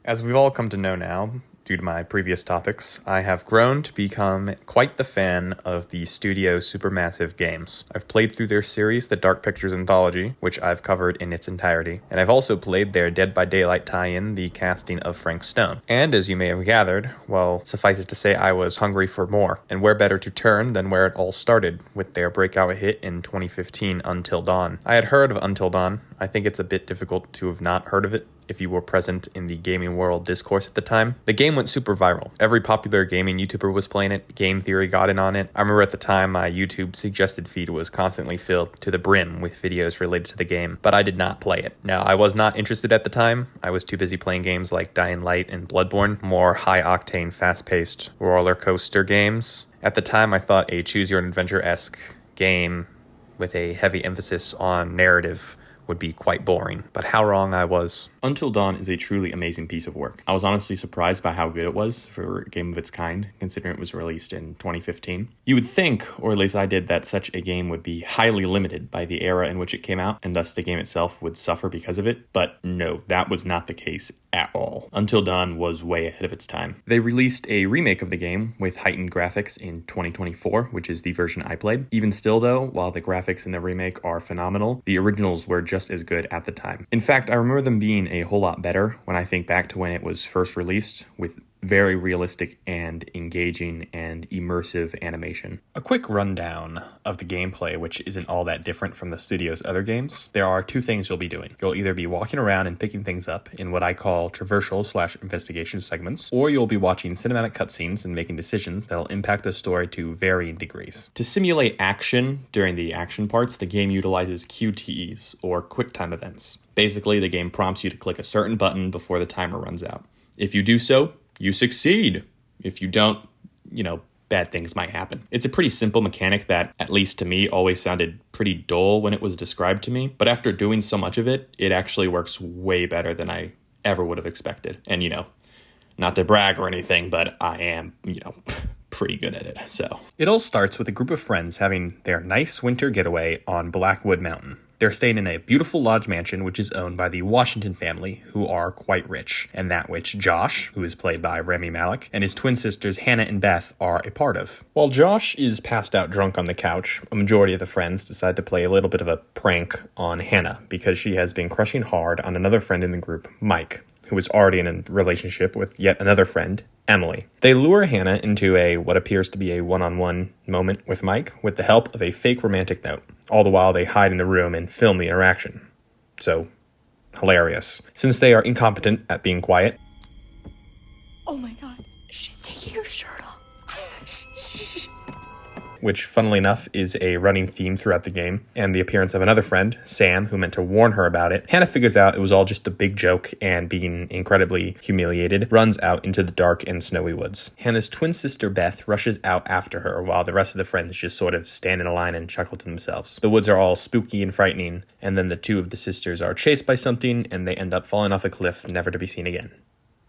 As we've all come to know now, due to my previous topics, I have grown to become quite the fan of the studio Supermassive games. I've played through their series, the Dark Pictures Anthology, which I've covered in its entirety, and I've also played their Dead by Daylight tie-in, the casting of Frank Stone. And as you may have gathered, well, suffice it to say I was hungry for more, and where better to turn than where it all started, with their breakout hit in 2015, Until Dawn. I had heard of Until Dawn. I think it's a bit difficult to have not heard of it if you were present in the gaming world discourse at the time. The game went super viral. Every popular gaming YouTuber was playing it. Game Theory got in on it. I remember at the time my YouTube suggested feed was constantly filled to the brim with videos related to the game, but I did not play it. Now, I was not interested at the time. I was too busy playing games like Dying Light and Bloodborne, more high-octane, fast-paced roller coaster games. At the time, I thought a choose-your-own-adventure-esque game with a heavy emphasis on narrative would be quite boring, but how wrong I was. Until Dawn is a truly amazing piece of work. I was honestly surprised by how good it was for a game of its kind, considering it was released in 2015. You would think, or at least I did, that such a game would be highly limited by the era in which it came out, and thus the game itself would suffer because of it, but no, that was not the case at all. Until Dawn was way ahead of its time. They released a remake of the game with heightened graphics in 2024, which is the version I played. Even still though, while the graphics in the remake are phenomenal, the originals were just as good at the time. In fact, I remember them being a whole lot better when I think back to when it was first released, with very realistic and engaging and immersive animation. A quick rundown of the gameplay, which isn't all that different from the studio's other games. There are two things you'll be doing. You'll either be walking around and picking things up in what I call traversal/investigation segments, or you'll be watching cinematic cutscenes and making decisions that'll impact the story to varying degrees. To simulate action during the action parts, the game utilizes QTEs, or QuickTime events. Basically, the game prompts you to click a certain button before the timer runs out. If you do so, you succeed. If you don't, bad things might happen. It's a pretty simple mechanic that, at least to me, always sounded pretty dull when it was described to me. But after doing so much of it, it actually works way better than I ever would have expected. And, not to brag or anything, but I am, pretty good at it, so. It all starts with a group of friends having their nice winter getaway on Blackwood Mountain. They're staying in a beautiful lodge mansion, which is owned by the Washington family, who are quite rich, and that which Josh, who is played by Rami Malek, and his twin sisters Hannah and Beth are a part of. While Josh is passed out drunk on the couch, a majority of the friends decide to play a little bit of a prank on Hannah, because she has been crushing hard on another friend in the group, Mike, who is already in a relationship with yet another friend, Emily. They lure Hannah into what appears to be a one-on-one moment with Mike with the help of a fake romantic note. All the while they hide in the room and film the interaction. So, hilarious. Since they are incompetent at being quiet. Oh my god, she's taking her shirt off. Which, funnily enough, is a running theme throughout the game, and the appearance of another friend, Sam, who meant to warn her about it. Hannah figures out it was all just a big joke, and being incredibly humiliated, runs out into the dark and snowy woods. Hannah's twin sister, Beth, rushes out after her, while the rest of the friends just sort of stand in a line and chuckle to themselves. The woods are all spooky and frightening, and then the two of the sisters are chased by something, and they end up falling off a cliff, never to be seen again.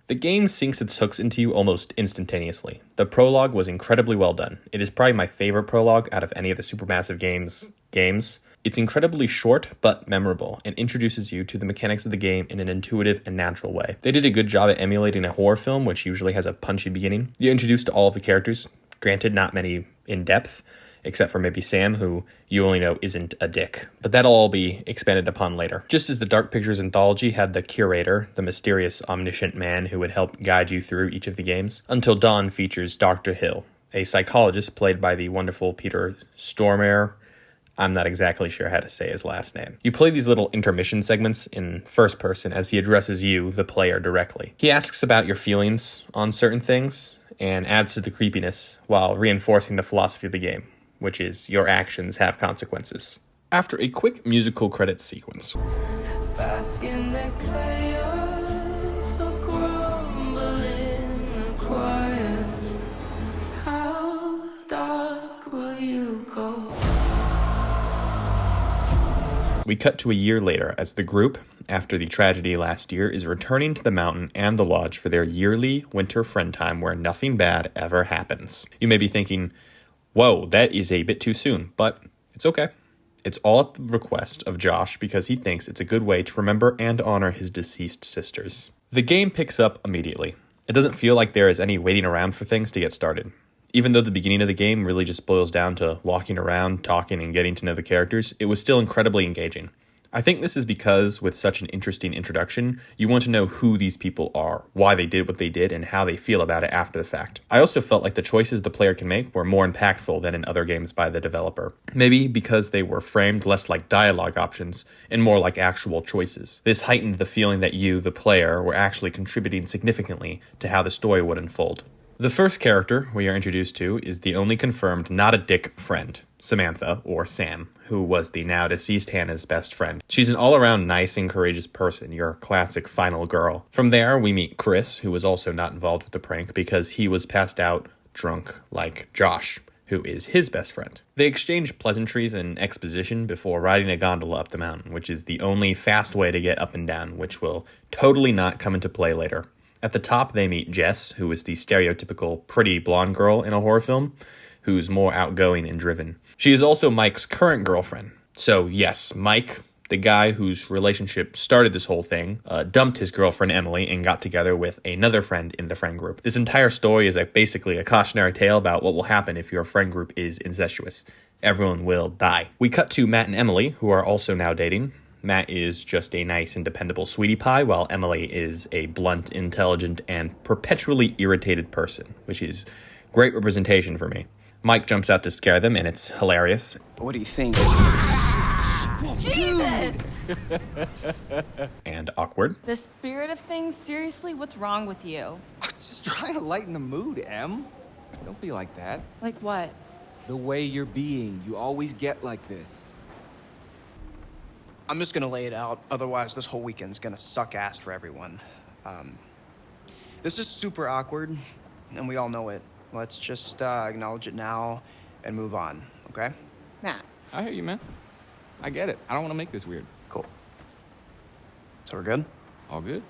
The game sinks its hooks into you almost instantaneously. The prologue was incredibly well done. It is probably my favorite prologue out of any of the Supermassive games. It's incredibly short, but memorable, and introduces you to the mechanics of the game in an intuitive and natural way. They did a good job at emulating a horror film, which usually has a punchy beginning. You're introduced to all of the characters, granted not many in depth, except for maybe Sam, who you only know isn't a dick. But that'll all be expanded upon later. Just as the Dark Pictures Anthology had the curator, the mysterious, omniscient man who would help guide you through each of the games, Until Dawn features Dr. Hill, a psychologist played by the wonderful Peter Stormare. I'm not exactly sure how to say his last name. You play these little intermission segments in first person as he addresses you, the player, directly. He asks about your feelings on certain things and adds to the creepiness while reinforcing the philosophy of the game, which is your actions have consequences. After a quick musical credits sequence, Bask in the chaos of grumbling the quiet. How dark will you go? we cut to a year later as the group, after the tragedy last year, is returning to the mountain and the lodge for their yearly winter friend time where nothing bad ever happens. You may be thinking, whoa, that is a bit too soon, but it's okay. It's all at the request of Josh because he thinks it's a good way to remember and honor his deceased sisters. The game picks up immediately. It doesn't feel like there is any waiting around for things to get started. Even though the beginning of the game really just boils down to walking around, talking, and getting to know the characters, it was still incredibly engaging. I think this is because, with such an interesting introduction, you want to know who these people are, why they did what they did, and how they feel about it after the fact. I also felt like the choices the player can make were more impactful than in other games by the developer. Maybe because they were framed less like dialogue options and more like actual choices. This heightened the feeling that you, the player, were actually contributing significantly to how the story would unfold. The first character we are introduced to is the only confirmed not a dick friend, Samantha, or Sam, who was the now deceased Hannah's best friend. She's an all-around nice and courageous person, your classic final girl. From there, we meet Chris, who was also not involved with the prank because he was passed out drunk like Josh, who is his best friend. They exchange pleasantries and exposition before riding a gondola up the mountain, which is the only fast way to get up and down, which will totally not come into play later. At the top, they meet Jess, who is the stereotypical pretty blonde girl in a horror film, who's more outgoing and driven. She is also Mike's current girlfriend. So yes, Mike, the guy whose relationship started this whole thing, dumped his girlfriend Emily and got together with another friend in the friend group. This entire story is basically a cautionary tale about what will happen if your friend group is incestuous. Everyone will die. We cut to Matt and Emily, who are also now dating. Matt is just a nice and dependable sweetie pie, while Emily is a blunt, intelligent, and perpetually irritated person, which is great representation for me. Mike jumps out to scare them, and it's hilarious. What do you think? Jesus! And awkward. The spirit of things? Seriously, what's wrong with you? Just trying to lighten the mood, Em. Don't be like that. Like what? The way you're being, you always get like this. I'm just gonna lay it out, otherwise this whole weekend's gonna suck ass for everyone. This is super awkward, and we all know it. Let's just acknowledge it now and move on, okay? Matt. I hear you, man. I get it. I don't want to make this weird. Cool. So we're good? All good?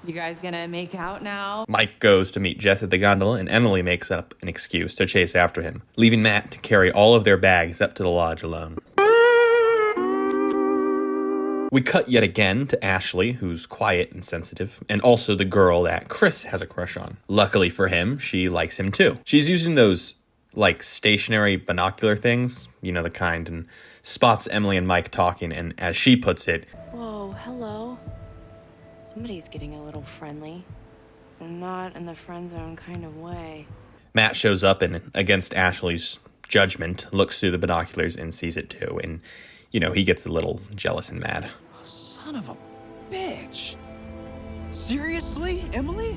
You guys gonna make out now? Mike goes to meet Jess at the gondola, and Emily makes up an excuse to chase after him, leaving Matt to carry all of their bags up to the lodge alone. We cut yet again to Ashley, who's quiet and sensitive, and also the girl that Chris has a crush on. Luckily for him, she likes him too. She's using those, stationary binocular things, you know the kind, and spots Emily and Mike talking, and as she puts it, Whoa, hello. Somebody's getting a little friendly. Not in the friend zone kind of way. Matt shows up and, against Ashley's judgment, looks through the binoculars and sees it too, and, he gets a little jealous and mad. Son of a bitch. Seriously, Emily?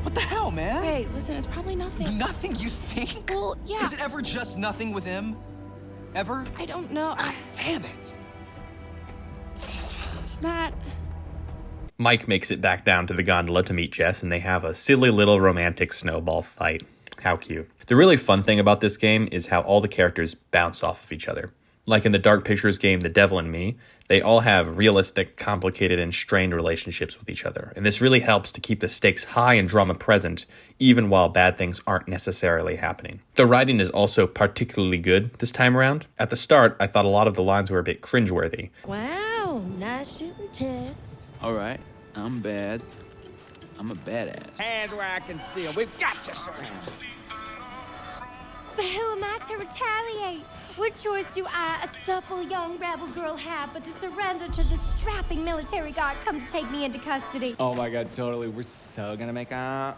What the hell, man? Hey, listen, it's probably nothing. Nothing, you think? Well, yeah. Is it ever just nothing with him? Ever? I don't know. Damn it. Matt. Mike makes it back down to the gondola to meet Jess, and they have a silly little romantic snowball fight. How cute. The really fun thing about this game is how all the characters bounce off of each other. Like in the Dark Pictures game The Devil and Me, they all have realistic, complicated, and strained relationships with each other. And this really helps to keep the stakes high and drama present, even while bad things aren't necessarily happening. The writing is also particularly good this time around. At the start, I thought a lot of the lines were a bit cringeworthy. Wow, nice shooting tits. All right, I'm bad. I'm a badass. Hands where I can see them. We've got you surrounded. But who am I to retaliate? What choice do I, a supple young rebel girl, have but to surrender to the strapping military guard come to take me into custody? Oh my god, totally. We're so gonna make out.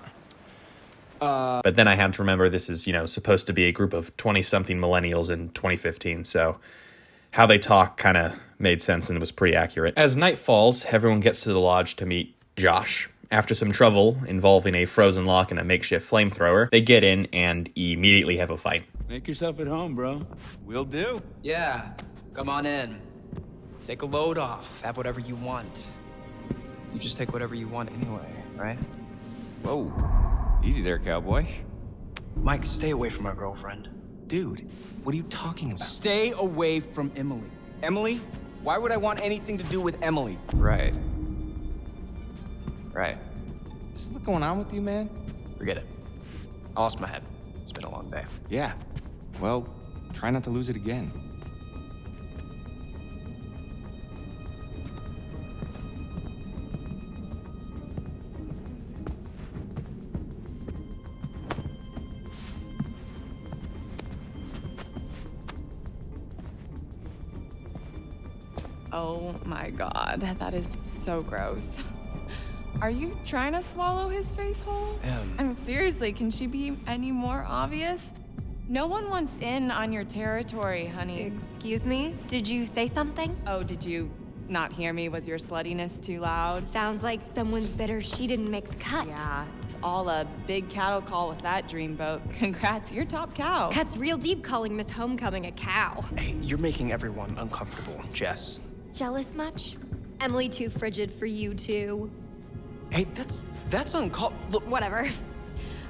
But then I had to remember this is, supposed to be a group of 20-something millennials in 2015, so how they talk kind of made sense and was pretty accurate. As night falls, everyone gets to the lodge to meet Josh. After some trouble involving a frozen lock and a makeshift flamethrower, they get in and immediately have a fight. Make yourself at home, bro. Will do. Yeah, come on in. Take a load off. Have whatever you want. You just take whatever you want anyway, right? Whoa. Easy there, cowboy. Mike, stay away from our girlfriend. Dude, what are you talking about? Stay away from Emily. Emily? Why would I want anything to do with Emily? Right. Is what's going on with you, man? Forget it. I lost my head. It's been a long day. Yeah. Well, try not to lose it again. Oh my god, that is so gross. Are you trying to swallow his face whole? I mean, seriously, can she be any more obvious? No one wants in on your territory, honey. Excuse me? Did you say something? Oh, did you not hear me? Was your sluttiness too loud? Sounds like someone's bitter she didn't make the cut. Yeah, it's all a big cattle call with that dreamboat. Congrats, you're top cow. Cuts real deep calling Miss Homecoming a cow. Hey, you're making everyone uncomfortable, Jess. Jealous much? Emily too frigid for you too. Hey, that's uncalled. Look, Whatever.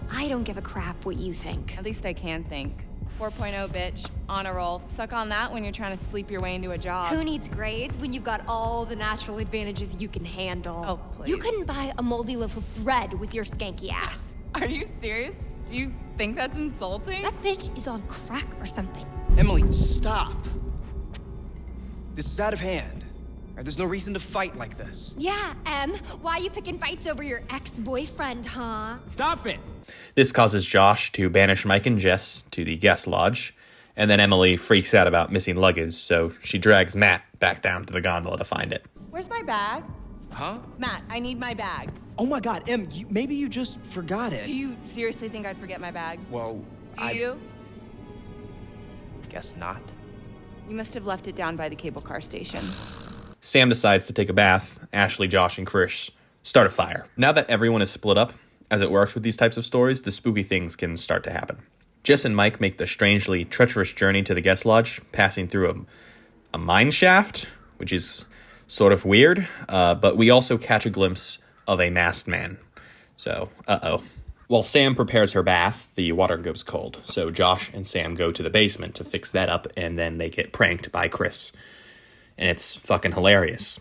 I don't give a crap what you think. At least I can think. 4.0, bitch. On a roll. Suck on that when you're trying to sleep your way into a job. Who needs grades when you've got all the natural advantages you can handle? Oh, please. You couldn't buy a moldy loaf of bread with your skanky ass. Are you serious? Do you think that's insulting? That bitch is on crack or something. Emily, stop. This is out of hand. There's no reason to fight like this. Yeah, Em. Why you picking fights over your ex-boyfriend, huh? Stop it! This causes Josh to banish Mike and Jess to the guest lodge, and then Emily freaks out about missing luggage, so she drags Matt back down to the gondola to find it. Where's my bag? Huh? Matt, I need my bag. Oh my god, Em, maybe you just forgot it. Do you seriously think I'd forget my bag? Well, Do you? Guess not. You must have left it down by the cable car station. Sam decides to take a bath. Ashley, Josh, and Krish start a fire. Now that everyone is split up, as it works with these types of stories, the spooky things can start to happen. Jess and Mike make the strangely treacherous journey to the guest lodge, passing through a mine shaft, which is sort of weird, but we also catch a glimpse of a masked man. So, uh-oh. While Sam prepares her bath, the water goes cold, so Josh and Sam go to the basement to fix that up, and then they get pranked by Chris. And it's fucking hilarious.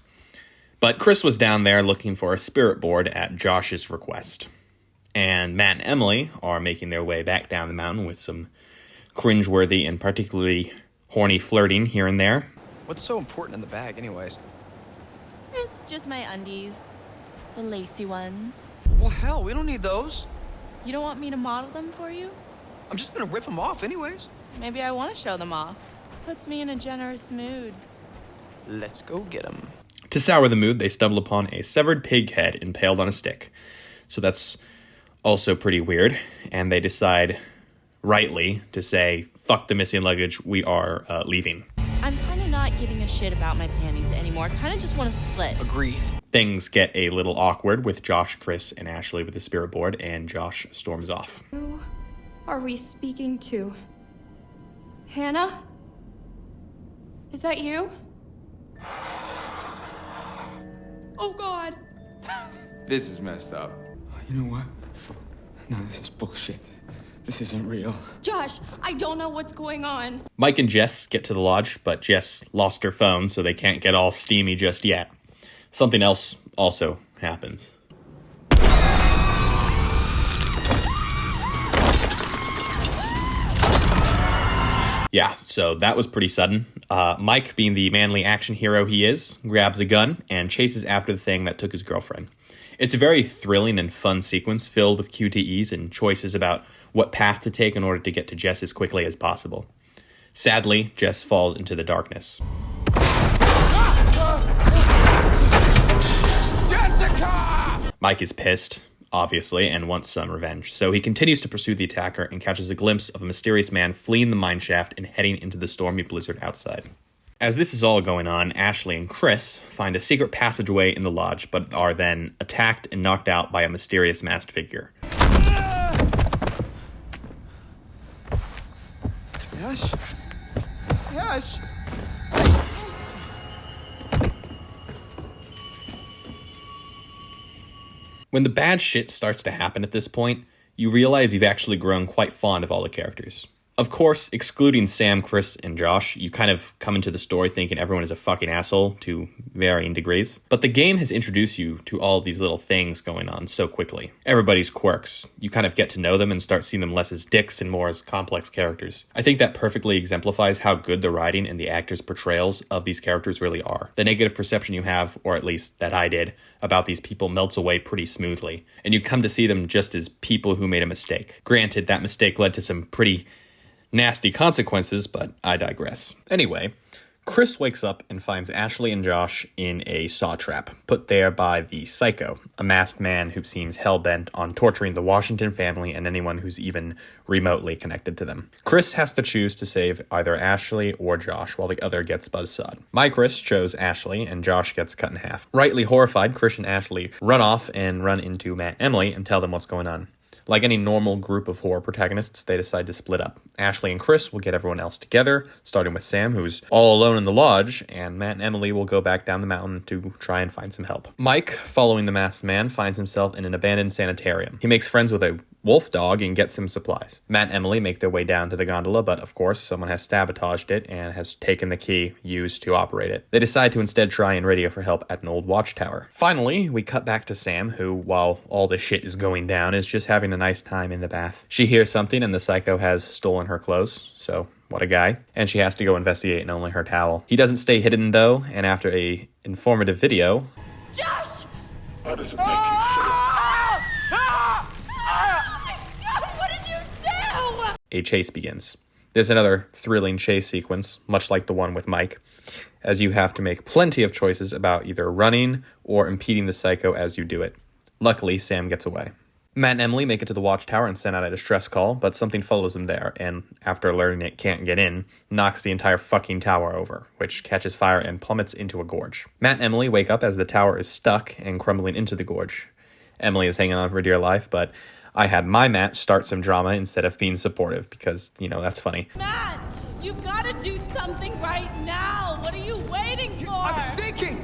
But Chris was down there looking for a spirit board at Josh's request. And Matt and Emily are making their way back down the mountain with some cringeworthy and particularly horny flirting here and there. What's so important in the bag, anyways? It's just my undies. The lacy ones. Well, hell, we don't need those. You don't want me to model them for you? I'm just gonna rip them off anyways. Maybe I want to show them off. Puts me in a generous mood. Let's go get them. To sour the mood, they stumble upon a severed pig head impaled on a stick. So that's also pretty weird. And they decide, rightly, to say, fuck the missing luggage, we are leaving. I'm kind of not giving a shit about my panties anymore. Kind of just want to split. Agreed. Things get a little awkward with Josh, Chris, and Ashley with the spirit board, and Josh storms off. Who are we speaking to? Hannah? Is that you? Oh God. This is messed up. You know what? No, this is bullshit. This isn't real. Josh, I don't know what's going on. Mike and Jess get to the lodge, but Jess lost her phone, so they can't get all steamy just yet. Something else also happens. Yeah, so that was pretty sudden. Mike, being the manly action hero he is, grabs a gun and chases after the thing that took his girlfriend. It's a very thrilling and fun sequence filled with QTEs and choices about what path to take in order to get to Jess as quickly as possible. Sadly, Jess falls into the darkness. Jessica! Mike is pissed, obviously, and wants some revenge, so he continues to pursue the attacker and catches a glimpse of a mysterious man fleeing the mine shaft and heading into the stormy blizzard outside. As this is all going on, Ashley and Chris find a secret passageway in the lodge, but are then attacked and knocked out by a mysterious masked figure. Yes? Yes? When the bad shit starts to happen at this point, you realize you've actually grown quite fond of all the characters. Of course, excluding Sam, Chris, and Josh, you kind of come into the story thinking everyone is a fucking asshole to varying degrees. But the game has introduced you to all these little things going on so quickly. Everybody's quirks. You kind of get to know them and start seeing them less as dicks and more as complex characters. I think that perfectly exemplifies how good the writing and the actors' portrayals of these characters really are. The negative perception you have, or at least that I did, about these people melts away pretty smoothly, and you come to see them just as people who made a mistake. Granted, that mistake led to some pretty nasty consequences, but I digress. Anyway, Chris wakes up and finds Ashley and Josh in a saw trap, put there by the Psycho, a masked man who seems hell-bent on torturing the Washington family and anyone who's even remotely connected to them. Chris has to choose to save either Ashley or Josh, while the other gets buzzsawed. My Chris chose Ashley, and Josh gets cut in half. Rightly horrified, Chris and Ashley run off and run into Matt and Emily and tell them what's going on. Like any normal group of horror protagonists, they decide to split up. Ashley and Chris will get everyone else together, starting with Sam, who's all alone in the lodge, and Matt and Emily will go back down the mountain to try and find some help. Mike, following the masked man, finds himself in an abandoned sanitarium. He makes friends with a wolf dog and gets some supplies. Matt and Emily make their way down to the gondola, but of course, someone has sabotaged it and has taken the key used to operate it. They decide to instead try and radio for help at an old watchtower. Finally, we cut back to Sam, who, while all this shit is going down, is just having a nice time in the bath. She hears something and the Psycho has stolen her clothes, so what a guy. And she has to go investigate in only her towel. He doesn't stay hidden though, and after a informative video... Josh! How does it make you feel? A chase begins. There's another thrilling chase sequence, much like the one with Mike, as you have to make plenty of choices about either running or impeding the Psycho as you do it. Luckily, Sam gets away. Matt and Emily make it to the watchtower and send out a distress call, but something follows them there, and after learning it can't get in, knocks the entire fucking tower over, which catches fire and plummets into a gorge. Matt and Emily wake up as the tower is stuck and crumbling into the gorge. Emily is hanging on for dear life, but I had my Matt start some drama instead of being supportive because, that's funny. Matt, you've got to do something right now. What are you waiting for? I'm thinking.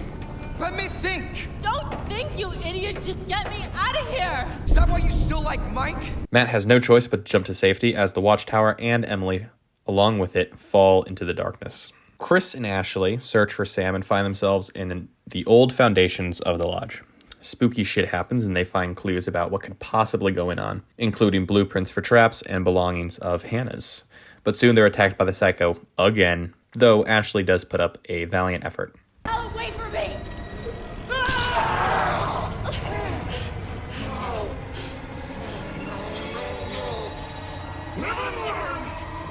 Let me think. Don't think, you idiot. Just get me out of here. Is that why you still like Mike? Matt has no choice but to jump to safety as the watchtower and Emily, along with it, fall into the darkness. Chris and Ashley search for Sam and find themselves in the old foundations of the lodge. Spooky shit happens and they find clues about what could possibly go on, including blueprints for traps and belongings of Hannah's. But soon they're attacked by the Psycho again, though Ashley does put up a valiant effort. Hell away from me!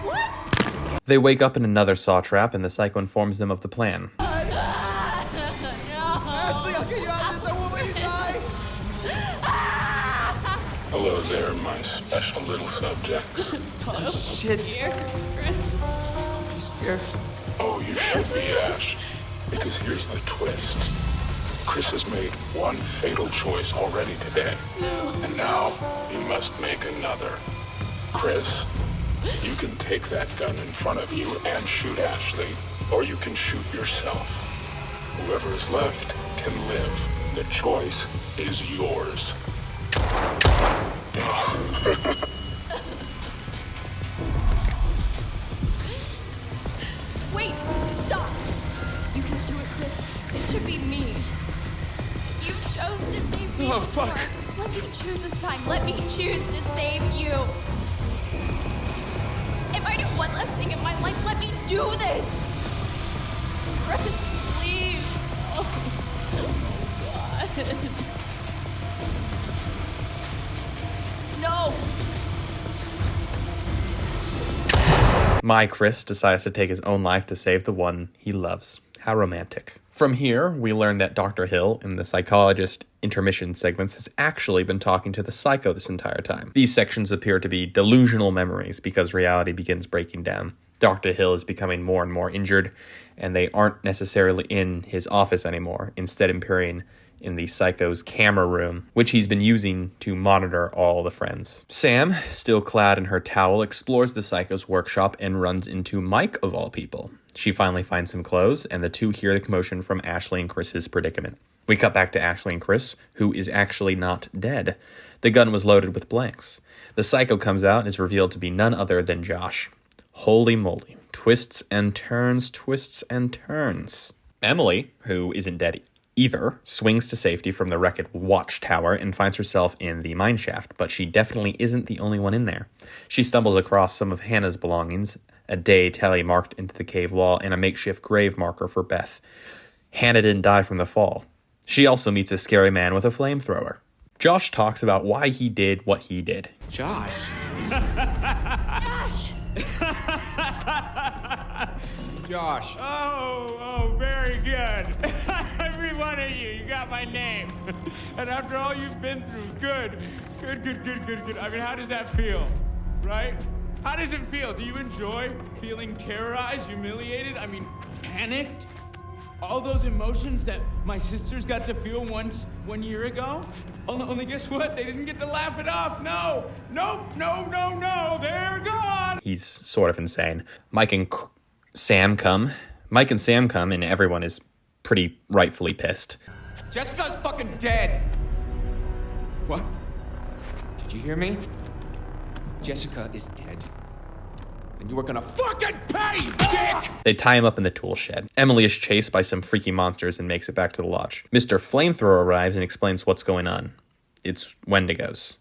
What? They wake up in another saw trap and the Psycho informs them of the plan. Hello there, my special little subjects. Oh, shit. He's here. Oh, you should be, Ash. Because here's the twist. Chris has made one fatal choice already today. And now he must make another. Chris, you can take that gun in front of you and shoot Ashley, or you can shoot yourself. Whoever is left can live. The choice is yours. Wait, stop. You can do it, Chris. It should be me. You chose to save me. Oh, fuck. before. Let me choose this time. Let me choose to save you. If I do one less thing in my life, let me do this. Chris, please. Oh God. No. My Chris decides to take his own life to save the one he loves. How romantic. From here, we learn that Dr. Hill, in the psychologist intermission segments, has actually been talking to the Psycho this entire time. These sections appear to be delusional memories because reality begins breaking down. Dr. Hill is becoming more and more injured, and they aren't necessarily in his office anymore, instead appearing in the Psycho's camera room, which he's been using to monitor all the friends. Sam, still clad in her towel, explores the Psycho's workshop and runs into Mike, of all people. She finally finds some clothes, and the two hear the commotion from Ashley and Chris's predicament. We cut back to Ashley and Chris, who is actually not dead. The gun was loaded with blanks. The Psycho comes out and is revealed to be none other than Josh. Holy moly. Twists and turns, twists and turns. Emily, who isn't dead either, swings to safety from the wrecked watchtower and finds herself in the mineshaft, but she definitely isn't the only one in there. She stumbles across some of Hannah's belongings, a day tally marked into the cave wall, and a makeshift grave marker for Beth. Hannah didn't die from the fall. She also meets a scary man with a flamethrower. Josh talks about why he did what he did. Josh? Josh! Josh. Oh, very good. Every one of you got my name. And after all you've been through, good. I mean, how does that feel, right? How does it feel? Do you enjoy feeling terrorized, humiliated? I mean, panicked? All those emotions that my sisters got to feel 1 year ago? Only guess what? They didn't get to laugh it off. No, they're gone. He's sort of insane. Mike and Sam come, and everyone is pretty rightfully pissed. Jessica's fucking dead. What? Did you hear me? Jessica is dead. And you are gonna fucking pay, dick! They tie him up in the tool shed. Emily is chased by some freaky monsters and makes it back to the lodge. Mr. Flamethrower arrives and explains what's going on. It's Wendigos.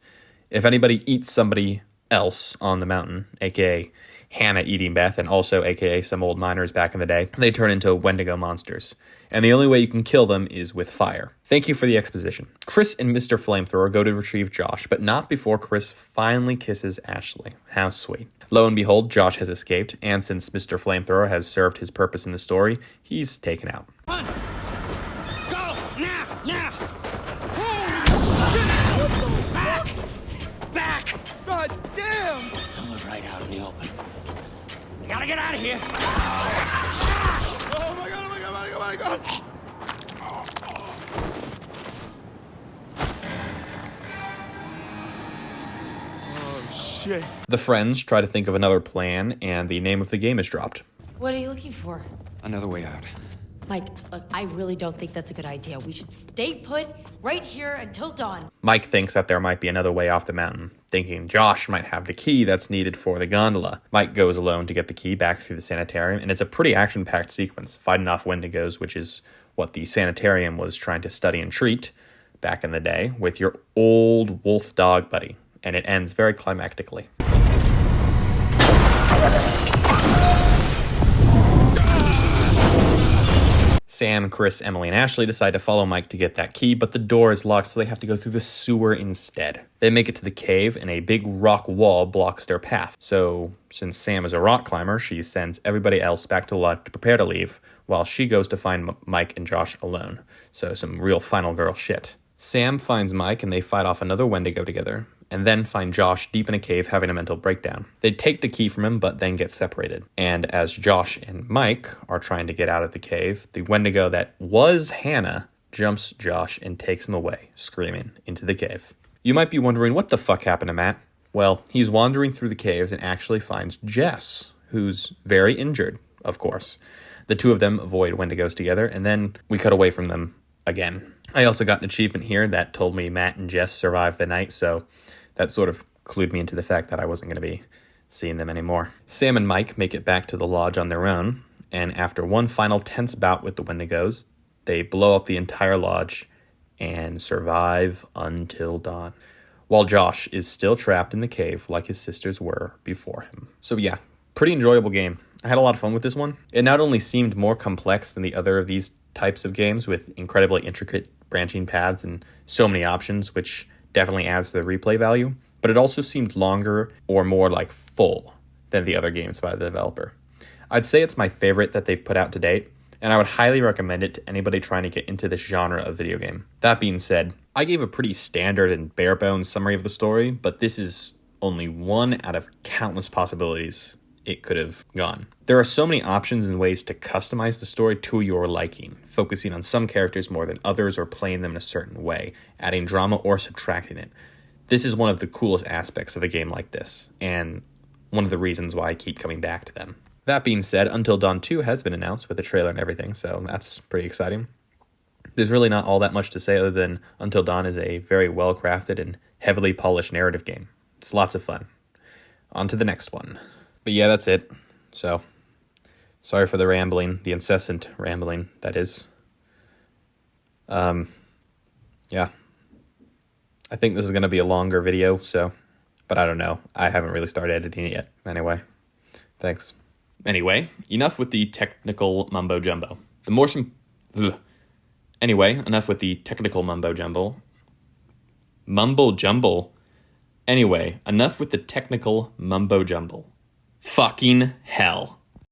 If anybody eats somebody else on the mountain, aka Hannah eating Beth, and also aka some old miners back in the day, they turn into Wendigo monsters. And the only way you can kill them is with fire. Thank you for the exposition. Chris and Mr. Flamethrower go to retrieve Josh, but not before Chris finally kisses Ashley. How sweet. Lo and behold, Josh has escaped, and since Mr. Flamethrower has served his purpose in the story, he's taken out. Go! Now! Back! God damn! I'll look right out in the open. We gotta get out of here. Oh my god! Oh shit. The friends try to think of another plan, and the name of the game is dropped. What are you looking for? Another way out. Mike, look, I really don't think that's a good idea. We should stay put right here until dawn. Mike thinks that there might be another way off the mountain, thinking Josh might have the key that's needed for the gondola. Mike goes alone to get the key back through the sanitarium, and it's a pretty action-packed sequence, fighting off Wendigos, which is what the sanitarium was trying to study and treat back in the day, with your old wolf dog buddy, and it ends very climactically. Sam, Chris, Emily, and Ashley decide to follow Mike to get that key, but the door is locked, so they have to go through the sewer instead. They make it to the cave, and a big rock wall blocks their path. So, since Sam is a rock climber, she sends everybody else back to the lodge to prepare to leave, while she goes to find Mike and Josh alone. So, some real final girl shit. Sam finds Mike, and they fight off another Wendigo together, and then find Josh deep in a cave having a mental breakdown. They take the key from him, but then get separated. And as Josh and Mike are trying to get out of the cave, the Wendigo that was Hannah jumps Josh and takes him away, screaming, into the cave. You might be wondering what the fuck happened to Matt. Well, he's wandering through the caves and actually finds Jess, who's very injured, of course. The two of them avoid Wendigos together, and then we cut away from them again. I also got an achievement here that told me Matt and Jess survived the night, so that sort of clued me into the fact that I wasn't going to be seeing them anymore. Sam and Mike make it back to the lodge on their own, and after one final tense bout with the Wendigos, they blow up the entire lodge and survive until dawn, while Josh is still trapped in the cave like his sisters were before him. So yeah, pretty enjoyable game. I had a lot of fun with this one. It not only seemed more complex than the other of these types of games with incredibly intricate branching paths and so many options, which definitely adds to the replay value, but it also seemed longer or more like full than the other games by the developer. I'd say it's my favorite that they've put out to date, and I would highly recommend it to anybody trying to get into this genre of video game. That being said, I gave a pretty standard and bare bones summary of the story, but this is only one out of countless possibilities it could have gone. There are so many options and ways to customize the story to your liking, focusing on some characters more than others or playing them in a certain way, adding drama or subtracting it. This is one of the coolest aspects of a game like this, and one of the reasons why I keep coming back to them. That being said, Until Dawn 2 has been announced with a trailer and everything, so that's pretty exciting. There's really not all that much to say other than Until Dawn is a very well-crafted and heavily polished narrative game. It's lots of fun. On to the next one. But yeah, that's it. So, sorry for the rambling, the incessant rambling, that is. Yeah. I think this is going to be a longer video, so, but I don't know. I haven't really started editing it yet. Anyway, thanks. Anyway, enough with the technical mumbo-jumbo. Anyway, enough with the technical mumbo-jumbo. Mumble-jumble. Anyway, enough with the technical mumbo-jumble. Fucking hell.